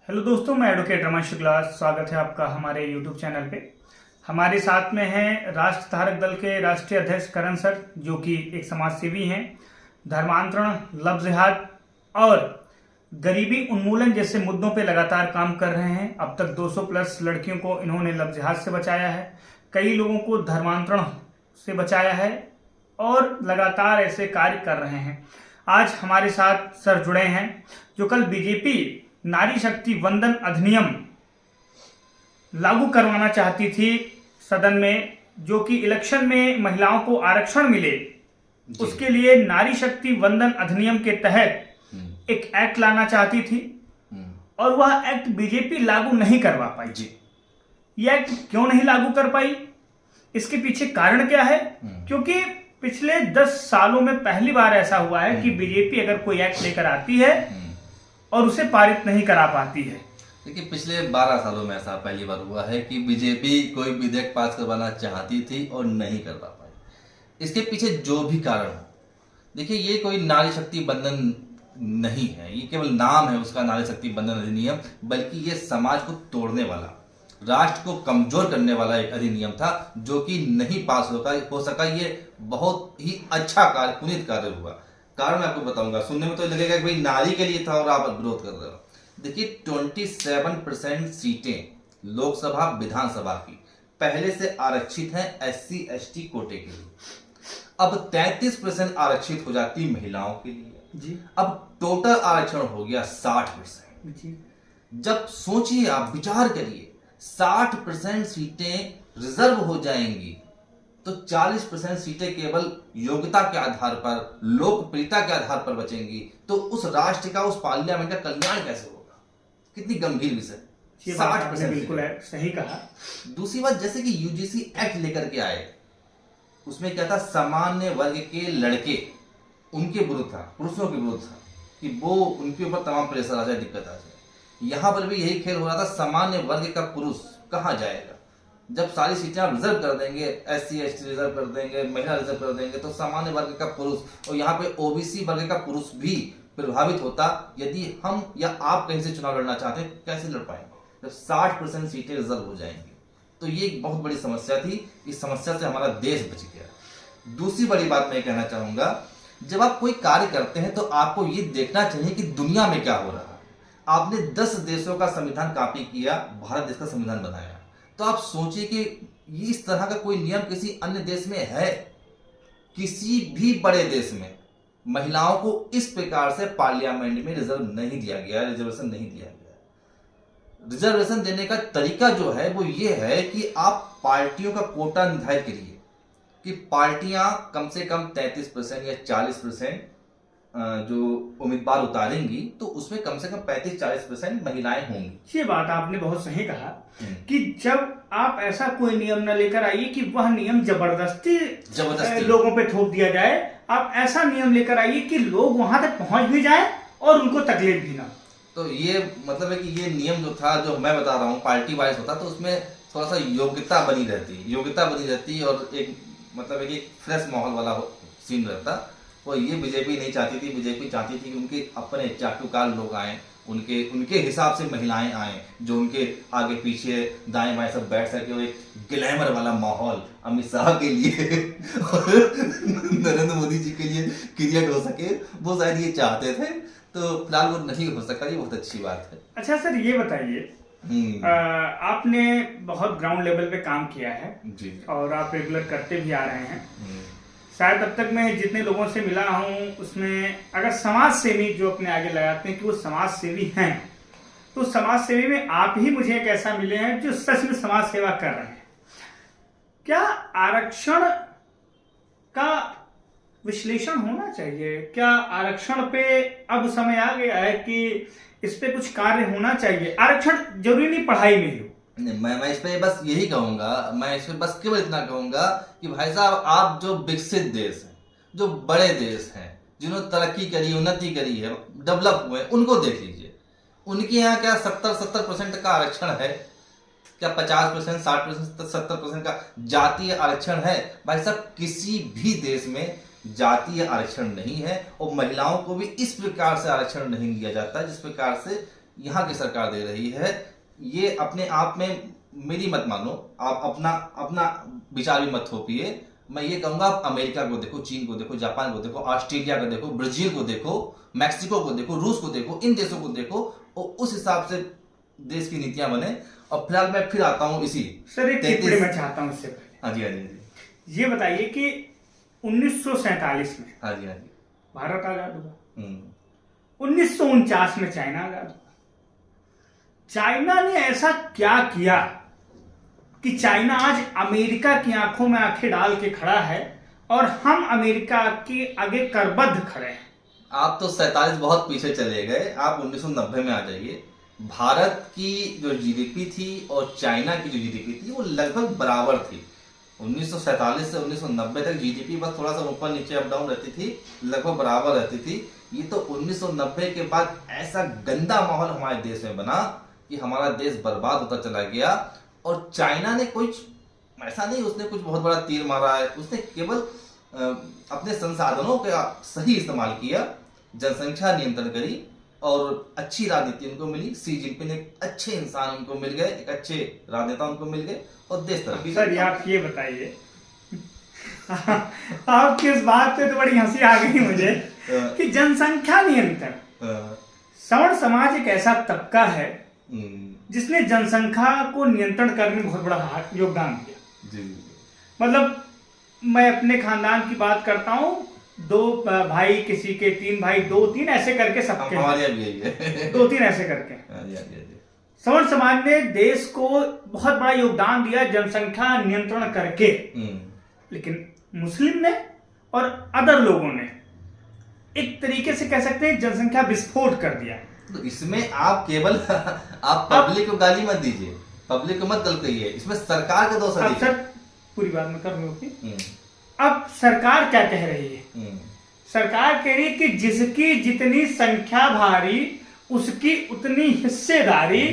Hello दोस्तों, मैं advocate Raman Shukla. स्वागत है आपका हमारे यूट्यूब चैनल पे। हमारे साथ में हैं राष्ट्र धारक दल के राष्ट्रीय अध्यक्ष करण सर, जो कि एक समाज सेवी हैं। धर्मांतरण, लव जिहाद और गरीबी उन्मूलन जैसे मुद्दों पे लगातार काम कर रहे हैं। अब तक 200 प्लस लड़कियों को इन्होंने लव जिहाद से बचाया है, कई लोगों को धर्मांतरण से बचाया है और लगातार ऐसे कार्य कर रहे हैं। आज हमारे साथ सर जुड़े हैं, जो कल बीजेपी नारी शक्ति वंदन अधिनियम लागू करवाना चाहती थी सदन में, जो कि इलेक्शन में महिलाओं को आरक्षण मिले, उसके लिए नारी शक्ति वंदन अधिनियम के तहत एक एक्ट लाना चाहती थी और वह एक्ट बीजेपी लागू नहीं करवा पाई। यह एक्ट क्यों नहीं लागू कर पाई, इसके पीछे कारण क्या है? क्योंकि पिछले 10 सालों में पहली बार ऐसा हुआ है कि बीजेपी अगर कोई एक्ट लेकर आती है और उसे पारित नहीं करा पाती है। देखिए, पिछले 12 सालों में ऐसा पहली बार हुआ है कि बीजेपी कोई विधेयक पास करवाना चाहती थी और नहीं करवा पाई। इसके पीछे जो भी कारण हो, देखिए, ये कोई नारी शक्ति बंधन नहीं है, ये केवल नाम है उसका, नारी शक्ति बंधन अधिनियम, बल्कि ये समाज को तोड़ने वाला, राष्ट्र को कमजोर करने वाला एक अधिनियम था, जो कि नहीं पास हो सका। ये बहुत ही अच्छा कार्य, पुनीत कार्य हुआ। कारण मैं आपको बताऊंगा, सुनने में तो लगेगा कि भाई नारी के लिए था और आप विरोध कर रहे हो। देखिए, 27% सीटें लोकसभा विधानसभा की पहले से आरक्षित हैं SC ST कोटे के लिए। अब 33% आरक्षित हो जाती महिलाओं के लिए जी। अब टोटल आरक्षण हो गया 60% जी। जब सोचिए, आप विचार करिए, 60% सीटें रिजर्व हो जाएंगी तो 40% सीटें केवल योग्यता के आधार पर, लोकप्रियता के आधार पर बचेंगी। तो उस राष्ट्र का, उस पार्लियामेंट का कल्याण कैसे होगा? कितनी गंभीर विषय। 60% बिल्कुल है, सही कहा। दूसरी बात, जैसे कि UGC एक्ट लेकर के आए, उसमें क्या था, सामान्य वर्ग के लड़के, उनके विरुद्ध था, पुरुषों के विरुद्ध था कि वो उनके ऊपर तमाम प्रेशर आ जाए, दिक्कत आ जाए। यहां पर भी यही खेल हो रहा था, सामान्य वर्ग का पुरुष कहां जाएगा? जब सारी सीटें आप रिजर्व कर देंगे, SC ST रिजर्व कर देंगे, महिला रिजर्व कर देंगे, तो सामान्य वर्ग का पुरुष, और यहाँ पे OBC वर्ग का पुरुष भी प्रभावित होता। यदि हम या आप कहीं से चुनाव लड़ना चाहते हैं, कैसे लड़ पाएंगे जब 60% सीटें रिजर्व हो जाएंगी? तो ये एक बहुत बड़ी समस्या थी। इस समस्या से हमारा देश बच गया। दूसरी बड़ी बात मैं कहना चाहूंगा, जब आप कोई कार्य करते हैं तो आपको ये देखना चाहिए कि दुनिया में क्या हो रहा है। आपने 10 देशों का संविधान कॉपी किया, भारत देश का संविधान बनाया, तो आप सोचिए कि इस तरह का कोई नियम किसी अन्य देश में है? किसी भी बड़े देश में महिलाओं को इस प्रकार से पार्लियामेंट में रिजर्व नहीं दिया गया, रिजर्वेशन नहीं दिया गया। रिजर्वेशन देने का तरीका जो है वो ये है कि आप पार्टियों का कोटा निर्धारित करिए कि पार्टियां कम से कम 33% या 40% जो उम्मीदवार उतारेंगी, तो उसमें कम से कम 35-40% महिलाएं होंगी। ये बात आपने बहुत सही कहा कि जब आप ऐसा कोई नियम न लेकर आइए कि वह नियम जबरदस्ती लोगों पे थोप दिया जाए। आप ऐसा नियम लेकर आइए कि लोग वहां तक पहुंच भी जाए और उनको तकलीफ भी ना। तो ये मतलब है कि ये नियम जो था, जो मैं बता रहा हूँ, पार्टी वाइज होता, तो उसमें थोड़ा सा योग्यता बनी रहती और एक मतलब है कि फ्रेश माहौल वाला सीन रहता। और ये बीजेपी नहीं चाहती थी। बीजेपी चाहती थी कि उनके अपने चाटुकार लोग आए, उनके हिसाब से महिलाएं आए, जो उनके आगे पीछे दाएं बाएं सब बैठ सके, और एक ग्लैमर वाला माहौल अमित शाह के लिए और नरेंद्र मोदी जी के लिए क्रिएट हो सके। वो शायद ये चाहते थे, तो फिलहाल वो नहीं हो सका। ये बहुत अच्छी बात है। अच्छा सर, ये बताइए, आपने बहुत ग्राउंड लेवल पे काम किया है जी, और आप रेगुलर करते भी आ रहे हैं। शायद अब तक मैं जितने लोगों से मिला हूं, उसमें अगर समाज सेवी जो अपने आगे लगाते हैं कि वो समाज सेवी हैं, तो समाज सेवी में आप ही मुझे एक ऐसा मिले हैं जो सच में समाज सेवा कर रहे हैं। क्या आरक्षण का विश्लेषण होना चाहिए? क्या आरक्षण पे अब समय आ गया है कि इस पे कुछ कार्य होना चाहिए? आरक्षण जरूरी नहीं पढ़ाई में ही हो। नहीं, मैं इस पे बस यही कहूंगा, मैं इस पे बस केवल इतना कहूंगा कि भाई साहब, आप जो विकसित देश हैं, जो बड़े देश हैं, जिन्होंने तरक्की करी, उन्नति करी है, डेवलप हुए, उनको देख लीजिए। उनके यहाँ क्या 70% का आरक्षण है? क्या 50%, 60%, 70% का जातीय आरक्षण है? भाई साहब, किसी भी देश में जातीय आरक्षण नहीं है, और महिलाओं को भी इस प्रकार से आरक्षण नहीं दिया जाता जिस प्रकार से यहाँ की सरकार दे रही है। ये अपने आप में मेरी मत मानो, आप अपना अपना विचार भी मत थोपिए। मैं ये कहूंगा आप अमेरिका को देखो, चीन को देखो, जापान को देखो, ऑस्ट्रेलिया को देखो, ब्राजील को देखो, मैक्सिको को देखो, रूस को देखो, इन देशों को देखो और उस हिसाब से देश की नीतियां बने। और फिलहाल मैं फिर आता हूँ इसी सर एक टिप्पणी मैं चाहता हूँ इससे पहले। हाँ जी, हाँ जी, हाँ जी, ये बताइए कि 1947 में हाँ जी, हाँ जी, भारत आजाद हुआ, 1949 में चाइना आजाद हुआ। चाइना ने ऐसा क्या किया कि चाइना आज अमेरिका की आंखों में आंखें डाल के खड़ा है और हम अमेरिका के आगे करबद्ध खड़े हैं? आप तो 47 बहुत पीछे चले गए, आप 1990 में आ जाइए। भारत की जो जीडीपी थी और चाइना की जो जीडीपी थी वो लगभग बराबर थी। 1947 से 1990 तक जीडीपी बस थोड़ा सा ऊपर नीचे अप डाउन रहती थी, लगभग बराबर रहती थी। ये तो 1990 के बाद ऐसा गंदा माहौल हमारे देश में बना कि हमारा देश बर्बाद होता चला गया। और चाइना ने कुछ ऐसा नहीं, उसने कुछ बहुत बड़ा तीर मारा है, उसने केवल अपने संसाधनों का सही इस्तेमाल किया, जनसंख्या नियंत्रण करी और अच्छी राजनीति उनको मिली। सी जिनपिंग एक अच्छे इंसान उनको मिल गए, एक अच्छे राजनेता उनको मिल गए और देश तरक्की। सर आप ये बताइए आपकी इस बात पे तो बड़ी हंसी आ गई मुझे कि जनसंख्या नियंत्रण, सवर्ण समाज एक ऐसा तबका है जिसने जनसंख्या को नियंत्रण करने में बहुत बड़ा योगदान दिया। जी। मतलब मैं अपने खानदान की बात करता हूँ, 2 भाई, किसी के 3 भाई, 2-3 ऐसे करके सबके, हमारे भी यही है 2-3 ऐसे करके। सवर्ण समाज ने देश को बहुत बड़ा योगदान दिया जनसंख्या नियंत्रण करके। लेकिन मुस्लिम ने और अदर लोगों ने एक तरीके से कह सकते हैं जनसंख्या विस्फोट कर दिया। तो इसमें आप केवल आप पब्लिक को गाली मत दीजिए, पब्लिक को मत गलत कहिए, इसमें सरकार का दोष है। अब सर पूरी बात मैं कर रही हूँ। अब सरकार क्या कह रही है? सरकार कह रही है कि जिसकी जितनी संख्या भारी उसकी उतनी हिस्सेदारी।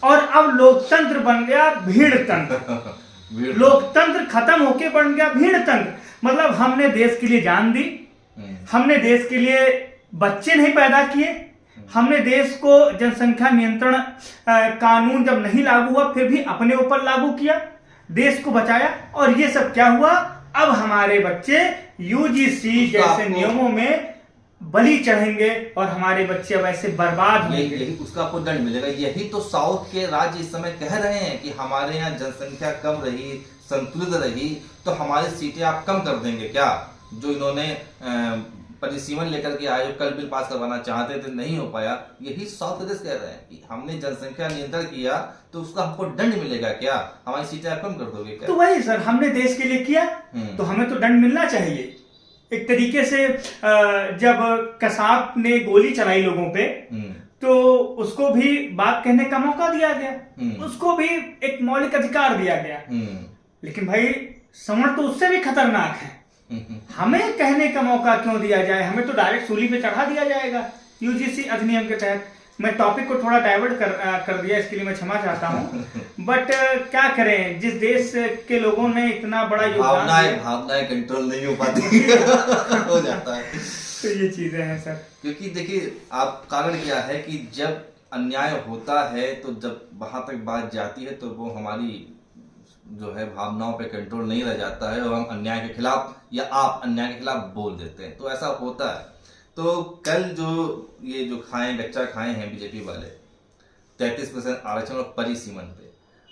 और अब लोकतंत्र बन गया भीड़तंत्र। लोकतंत्र खत्म होके बन गया भीड़तंत्र। मतलब हमने देश के लिए जान दी, हमने देश के लिए बच्चे नहीं पैदा किए, हमने देश को जनसंख्या नियंत्रण कानून जब नहीं लागू हुआ फिर भी अपने ऊपर लागू किया, देश को बचाया। और ये सब क्या हुआ? अब हमारे बच्चे यूजीसी जैसे नियमों में बलि चढ़ेंगे और हमारे बच्चे अब ऐसे बर्बाद होंगे। यही उसका आपको दंड मिलेगा। यही तो साउथ के राज्य इस समय कह रहे हैं कि हमारे यहाँ जनसंख्या कम रही, संतुलित रही, तो हमारी सीटें आप कम कर देंगे क्या? जो इन्होंने परिसीमन लेकर के आए, जो कल बिल पास करवाना चाहते थे, नहीं हो पाया। यही साउथ प्रदेश कह रहे हैं कि हमने जनसंख्या नियंत्रण किया तो उसका हमको दंड मिलेगा क्या? हमारी सीटें आप कम कर दोगे क्या? तो वही सर, हमने देश के लिए किया तो हमें तो दंड मिलना चाहिए। एक तरीके से जब कसाब ने गोली चलाई लोगों पे तो उसको भी बात कहने का मौका दिया गया, उसको भी एक मौलिक अधिकार दिया गया। लेकिन भाई सवर्ण तो उससे भी खतरनाक है। हमें कहने का मौका क्यों दिया जाए? हमें तो डायरेक्ट सूली पे चढ़ा दिया जाएगा यूजीसी अधिनियम के तहत। मैं टॉपिक को थोड़ा डाइवर्ट कर दिया, इसके लिए मैं क्षमा चाहता हूँ। बट क्या करें, जिस देश के लोगों ने इतना बड़ा योगदान, भावनाएं कंट्रोल नहीं हो पाती हो जाता है। तो ये चीजें हैं सर। क्योंकि देखिए, आप कारण क्या है कि जब अन्याय होता है तो जब वहां तक बात जाती है तो वो हमारी जो है भावनाओं पे कंट्रोल नहीं रह जाता है और हम अन्याय के खिलाफ या आप अन्याय के खिलाफ बोल देते हैं, तो ऐसा होता है। तो कल जो ये जो गच्चा खाए हैं बीजेपी वाले 33% आरक्षण और परिसीमन पे,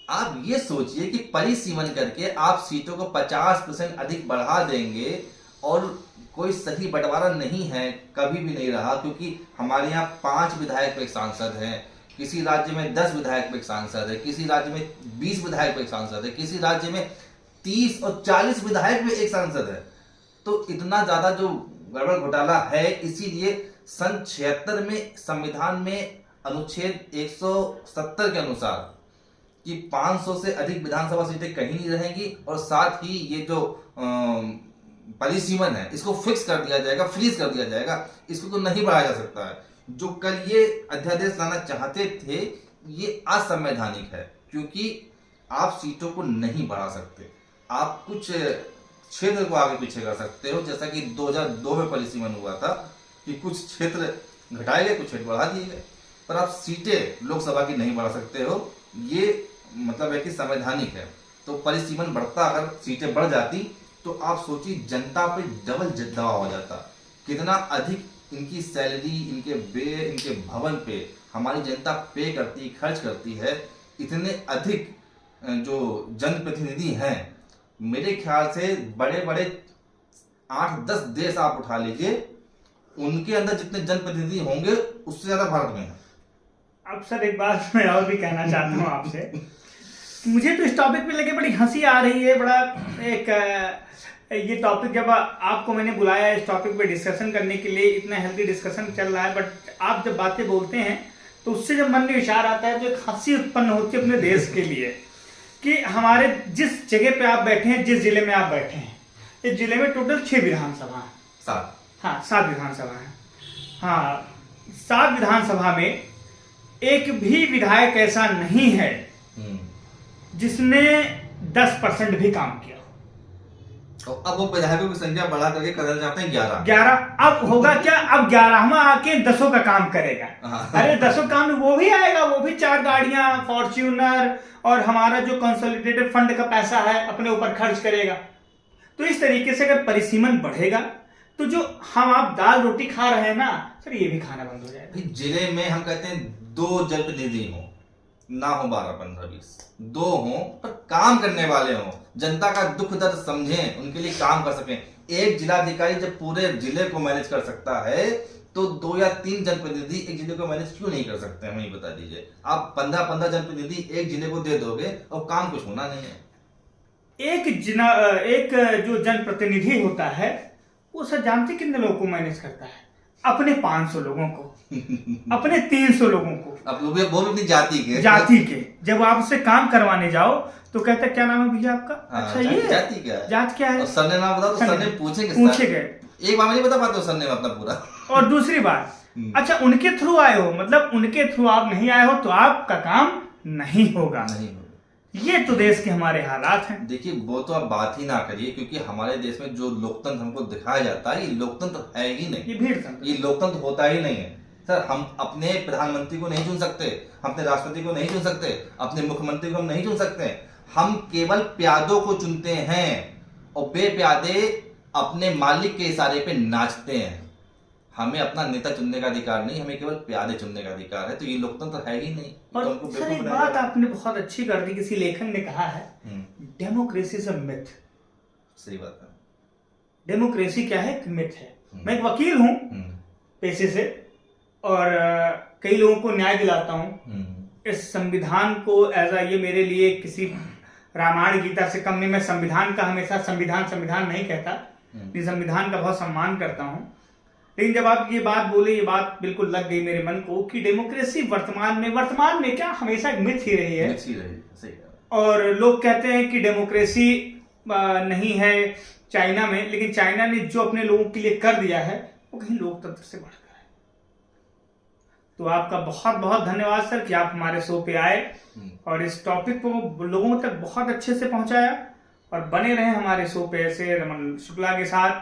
आप ये सोचिए कि परिसीमन करके आप सीटों को 50% अधिक बढ़ा देंगे और कोई सही बंटवारा नहीं है, कभी भी नहीं रहा। क्योंकि हमारे यहाँ 5 विधायक पे एक सांसद हैं, किसी राज्य में 10 विधायक पे एक सांसद है, किसी राज्य में 20 विधायक पे एक सांसद है, किसी राज्य में 30 और 40 विधायक पे एक सांसद है। तो इतना ज्यादा जो गड़बड़ घोटाला है, इसीलिए सन 76 में संविधान में अनुच्छेद 170 के अनुसार कि 500 से अधिक विधानसभा सीटें कहीं नहीं रहेंगी और साथ ही ये जो परिसीमन है इसको फिक्स कर दिया जाएगा, फ्रीज कर दिया जाएगा, इसको तो नहीं बढ़ाया जा सकता है। जो कल ये अध्यादेश लाना चाहते थे ये असंवैधानिक है, क्योंकि आप सीटों को नहीं बढ़ा सकते। आप कुछ क्षेत्र को आगे पीछे कर सकते हो, जैसा कि 2002 में परिसीमन हुआ था कि कुछ क्षेत्र घटाए गए, कुछ क्षेत्र बढ़ा दिए गए। पर आप सीटें लोकसभा की नहीं बढ़ा सकते हो, ये मतलब है कि संवैधानिक है। तो परिसीमन बढ़ता, अगर सीटें बढ़ जाती तो आप सोचिए जनता पे डबल दबाव हो जाता। कितना अधिक इनकी सैलरी, इनके भवन पे हमारी जनता पे करती, खर्च करती है। इतने अधिक जो जनप्रतिनिधि हैं, मेरे ख्याल से बड़े बड़े 8-10 देश आप उठा लीजिए, उनके अंदर जितने जनप्रतिनिधि होंगे उससे ज्यादा भारत में है। अब सर एक बात मैं और भी कहना चाहता हूँ आपसे, मुझे तो इस टॉपिक पे लेके बड़ी हंसी आ रही है। बड़ा एक ये टॉपिक जब आपको मैंने बुलाया इस टॉपिक पे डिस्कशन करने के लिए, इतना हेल्दी डिस्कशन चल रहा है, बट आप जब बातें बोलते हैं तो उससे जब मन में विचार आता है तो एक हंसी उत्पन्न होती है अपने देश के लिए कि हमारे जिस जगह पे आप बैठे हैं, जिस जिले में आप बैठे हैं, इस जिले में टोटल 6 विधानसभा है। 7 हाँ 7 विधानसभा है। हाँ 7 विधानसभा में एक भी विधायक ऐसा नहीं है जिसने 10% भी काम किया। तो अब वो विधायकों की संख्या बढ़ा करके करना चाहते हैं 11। अब होगा क्या, अब 11वां आके 10 का काम करेगा। अरे 10 काम वो भी आएगा, वो भी 4 गाड़ियां, फॉर्च्यूनर और हमारा जो कंसोलिडेटेड फंड का पैसा है अपने ऊपर खर्च करेगा। तो इस तरीके से अगर परिसीमन बढ़ेगा तो जो हम आप दाल रोटी खा रहे हैं ना सर, ये भी खाना बंद हो जाएगा। जिले में हम कहते हैं 2 जनप्रतिनिधि हो, ना हो 12, 15, 20, 2 हो पर काम करने वाले हो, जनता का दुख दर्द समझें, उनके लिए काम कर सकें। एक जिलाधिकारी जब पूरे जिले को मैनेज कर सकता है तो 2 या 3 जनप्रतिनिधि एक जिले को मैनेज क्यों नहीं कर सकते, हमें बता दीजिए। आप 15-15 जनप्रतिनिधि एक जिले को दे दोगे और काम कुछ होना नहीं है। एक जो जनप्रतिनिधि होता है वो सर जानते कितने लोगों को मैनेज करता है? अपने 500 लोगों को अपने 300 लोगों को, अब वो भी अपनी जाति के जब आप उससे काम करवाने जाओ तो कहता क्या नाम है भैया आपका? अच्छा ये जाति क्या है, जात क्या है, और सरनेम नाम बताओ तो सरनेम पूछेंगे। एक बार नहीं बता पाते सरनेम अपना पूरा। और दूसरी बात, अच्छा उनके थ्रू आए हो, मतलब उनके थ्रू आप नहीं आए हो तो आपका काम नहीं होगा। ये तो देश के हमारे हालात हैं। देखिए वो तो आप बात ही ना करिए, क्योंकि हमारे देश में जो लोकतंत्र हमको दिखाया जाता है ये लोकतंत्र है ही नहीं, ये भीड़ तंत्र, ये लोकतंत्र होता ही नहीं है। सर हम अपने प्रधानमंत्री को नहीं चुन सकते, हम अपने राष्ट्रपति को नहीं चुन सकते, अपने मुख्यमंत्री को हम नहीं चुन सकते। हम केवल प्यादों को चुनते हैं और बेप्यादे अपने मालिक के इशारे पे नाचते हैं। हमें अपना नेता चुनने का अधिकार नहीं, हमें केवल प्यादे चुनने का अधिकार है। तो ये लोकतंत्र है ही नहीं। और तो सर एक बात आपने बहुत अच्छी कर दी, किसी लेखक ने कहा है डेमोक्रेसी इज अ मिथ। सही बात है, डेमोक्रेसी क्या है? एक मिथ है। मैं एक वकील हूँ पेशे से और कई लोगों को न्याय दिलाता हूँ। इस संविधान को ये मेरे लिए किसी रामायण गीता से कम नहीं। मैं संविधान का हमेशा संविधान नहीं कहता, संविधान का बहुत सम्मान करता हूँ। लेकिन जब आप ये बात बोले, ये बात बिल्कुल लग गई मेरे मन को कि डेमोक्रेसी वर्तमान में क्या हमेशा एक मिथ ही रही है। सही है। और लोग कहते हैं कि डेमोक्रेसी नहीं है चाइना में, लेकिन चाइना ने जो अपने लोगों के लिए कर दिया है वो कहीं लोकतंत्र से बढ़कर है। तो आपका बहुत बहुत धन्यवाद सर कि आप हमारे शो पे आए और इस टॉपिक को लोगों तक बहुत अच्छे से पहुंचाया। और बने रहे हमारे शो पे ऐसे रमन शुक्ला के साथ,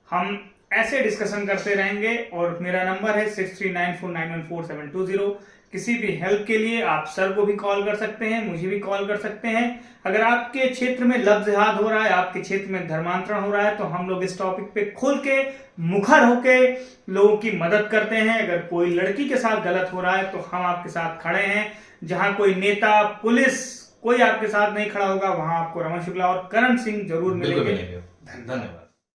हम ऐसे डिस्कशन करते रहेंगे। और मेरा नंबर है 6394914720। किसी भी हेल्प के लिए आप सर को भी कॉल कर सकते हैं, मुझे भी कॉल कर सकते हैं। अगर आपके क्षेत्र में लफ्ज जिहाद हो रहा है, आपके क्षेत्र में धर्मांतरण हो रहा है, तो हम लोग इस टॉपिक पे खुल के मुखर होके लोगों की मदद करते हैं। अगर कोई लड़की के साथ गलत हो रहा है तो हम आपके साथ खड़े हैं। जहां कोई नेता, पुलिस, कोई आपके साथ नहीं खड़ा होगा, वहां आपको रमन शुक्ला और करण सिंह जरूर मिलेंगे। धन्यवाद।